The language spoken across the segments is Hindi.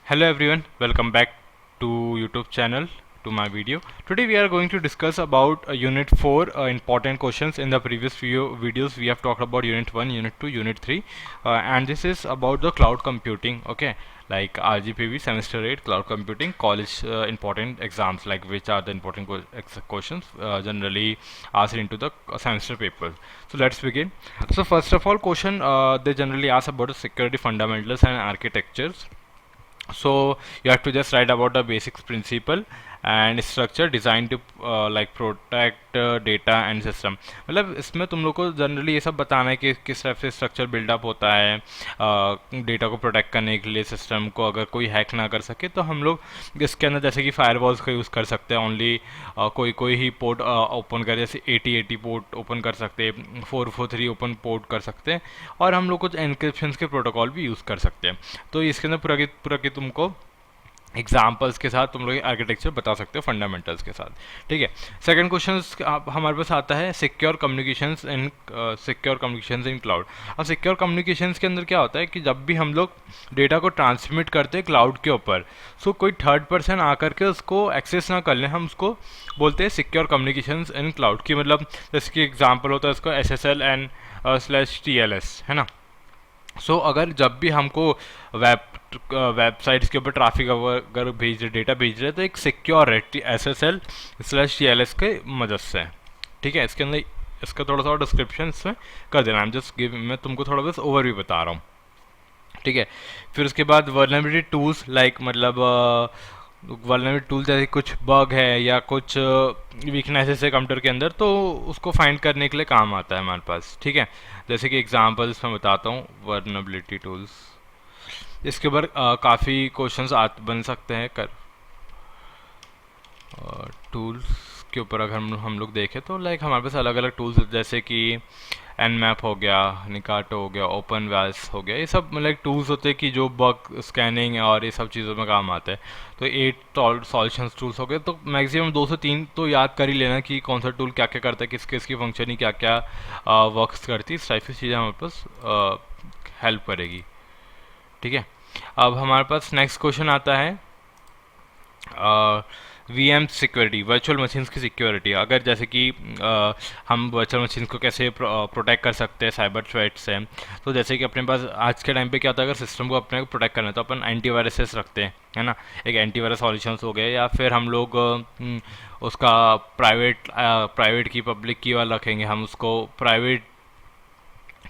Hello everyone, welcome back to YouTube channel to my video. Today we are going to discuss about Unit 4 important questions. In the previous few videos we have talked about Unit 1, Unit 2, Unit 3 and this is about the cloud computing, okay, like RGPV semester 8 cloud computing college important exams, like which are the important questions generally asked into the semester paper. So let's begin. So first of all, question they generally ask about the security fundamentals and architectures. So you have to just write about the basics principle and structure designed to like protect data and system. मतलब इसमें तुम लोग को जनरली ये सब बताना है कि किस तरह से स्ट्रक्चर बिल्डअप होता है डेटा को प्रोटेक्ट करने के लिए, सिस्टम को अगर कोई हैक ना कर सके तो हम लोग इसके अंदर जैसे कि फायरवॉल्स का यूज़ कर सकते हैं ओनली, कोई कोई ही पोर्ट ओपन कर, जैसे 8080 पोर्ट ओपन कर सकते हैं, 443 ओपन पोर्ट कर सकते हैं, और हम लोग कुछ एनक्रिप्शन के प्रोटोकॉल भी यूज़ कर सकते हैं. तो इसके अंदर पूरा की तुमको एग्जाम्पल्स के साथ तुम लोग आर्किटेक्चर बता सकते हो फंडामेंटल्स के साथ. ठीक है. सेकंड क्वेश्चन हमारे पास आता है सिक्योर कम्युनिकेशंस इन क्लाउड. अब सिक्योर कम्युनिकेशंस के अंदर क्या होता है कि जब भी हम लोग डेटा को ट्रांसमिट करते हैं क्लाउड के ऊपर, सो कोई थर्ड पर्सन आकर के उसको एक्सेस ना कर ले, हम उसको बोलते हैं सिक्योर कम्युनिकेशंस इन क्लाउड की. मतलब जैसे कि एग्जाम्पल होता है इसको SSL एंड /TLS, है ना. सो अगर जब भी हमको वेबसाइट्स के ऊपर ट्रैफिक अगर डेटा भेज रहे तो एक सिक्योर है SSL/TLS के मदद से. ठीक है. इसके अंदर इसका थोड़ा सा डिस्क्रिप्शन इसमें कर देना. मैं तुमको थोड़ा बस ओवरव्यू बता रहा हूँ. ठीक है. फिर उसके बाद वर्नरेबिलिटी टूल्स, लाइक मतलब वर्नरेबिलिटी टूल जैसे कुछ बग है या कुछ वीकनेसेस है कंप्यूटर के अंदर, तो उसको फाइंड करने के लिए काम आता है हमारे पास. ठीक है. जैसे कि एग्जांपल्स मैं बताता हूँ वर्नरेबिलिटी टूल्स. इसके ऊपर काफ़ी क्वेश्चंस बन सकते हैं टूल्स के ऊपर. अगर हम लोग देखें तो लाइक हमारे पास अलग अलग टूल्स जैसे कि Nmap हो गया, निकाटो हो गया, ओपन वैल्स हो गया, ये सब मतलब टूल्स होते हैं कि जो बग स्कैनिंग और ये सब चीज़ों में काम आते हैं. तो 8 सॉल्यूशंस टूल्स हो गए. तो मैक्सिमम 2 से 3 तो याद कर ही लेना कि कौन सा टूल क्या क्या करता है, किसकी फंक्शनिंग क्या क्या वर्क्स करती है. इस टाइप की चीज़ें हमारे पास हेल्प करेगी. ठीक है. अब हमारे पास नेक्स्ट क्वेश्चन आता है VM सिक्योरिटी, वर्चुअल मशीन्स की सिक्योरिटी. अगर जैसे कि हम वर्चुअल मशीन्स को कैसे प्रोटेक्ट कर सकते हैं साइबर थ्रेट से. तो जैसे कि अपने पास आज के टाइम पे क्या होता है, अगर सिस्टम को अपने को प्रोटेक्ट करना है तो अपन एंटीवायरसेस रखते हैं, है ना. एक एंटीवायरस सॉल्यूशंस हो गए, या फिर हम लोग उसका प्राइवेट की पब्लिक की वाला रखेंगे, हम उसको प्राइवेट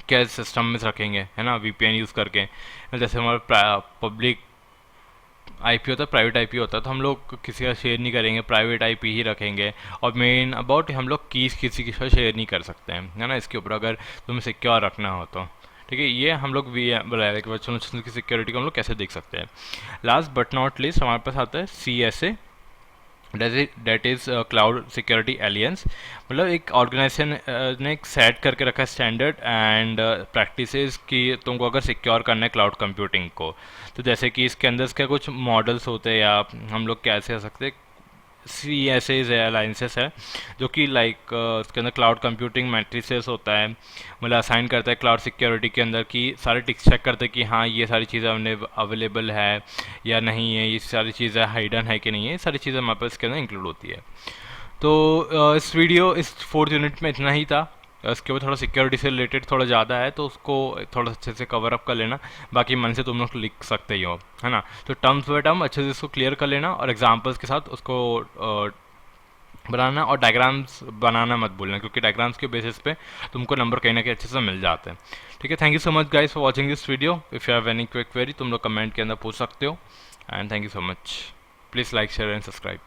क्या सिस्टम में रखेंगे, है ना, VPN यूज़ करके. जैसे हमारा पब्लिक IP होता है, प्राइवेट IP होता है, तो हम लोग किसी का शेयर नहीं करेंगे, प्राइवेट IP ही रखेंगे. और मेन अबाउट हम लोग कीज़ किसी के साथ शेयर नहीं कर सकते हैं, है ना, इसके ऊपर अगर तुम्हें सिक्योर रखना हो तो. ठीक है. ये हम लोग वर्चुअल मशीन की सिक्योरिटी को हम लोग कैसे देख सकते हैं. लास्ट बट नॉट लीस्ट हमारे पास आता है CSA, that is cloud security aliens. मतलब एक ऑर्गेनाइजेशन ने एक सेट करके रखा है स्टैंडर्ड एंड प्रैक्टिसेस कि तुमको अगर सिक्योर करना है क्लाउड कंप्यूटिंग को. तो जैसे कि इसके अंदर इसके कुछ मॉडल्स होते हैं, या हम लोग कैसे कर सकते हैं, CSAs है, अलाइंसेस है, जो कि लाइक उसके अंदर क्लाउड कंप्यूटिंग मैट्रिसेस होता है. मतलब असाइन करता है क्लाउड सिक्योरिटी के अंदर कि सारे टिक्स चेक करते हैं कि हाँ ये सारी चीज़ें अवेलेबल है या नहीं है, ये सारी चीज़ें हाइडन है कि नहीं है, ये सारी चीज़ें हमारे पास इसके अंदर इंक्लूड होती है. तो इस 4th यूनिट में इतना ही था. इसके ऊपर थोड़ा सिक्योरिटी से रिलेटेड थोड़ा ज़्यादा है, तो उसको थोड़ा अच्छे से कवर अप कर लेना. बाकी मन से तुम लोग लिख सकते ही हो, है ना. तो टर्म्स बाय टर्म अच्छे से इसको क्लियर कर लेना और एग्जांपल्स के साथ उसको बनाना. और डायग्राम्स बनाना मत भूलना, क्योंकि डायग्राम्स के बेसिस पे तुमको नंबर कहीं ना कहीं अच्छे से मिल जाते हैं. ठीक है. Thank you so much guys for watching this video. If you have any quick query तुम लोग कमेंट के अंदर पूछ सकते हो. And thank you so much. Please like, share and subscribe.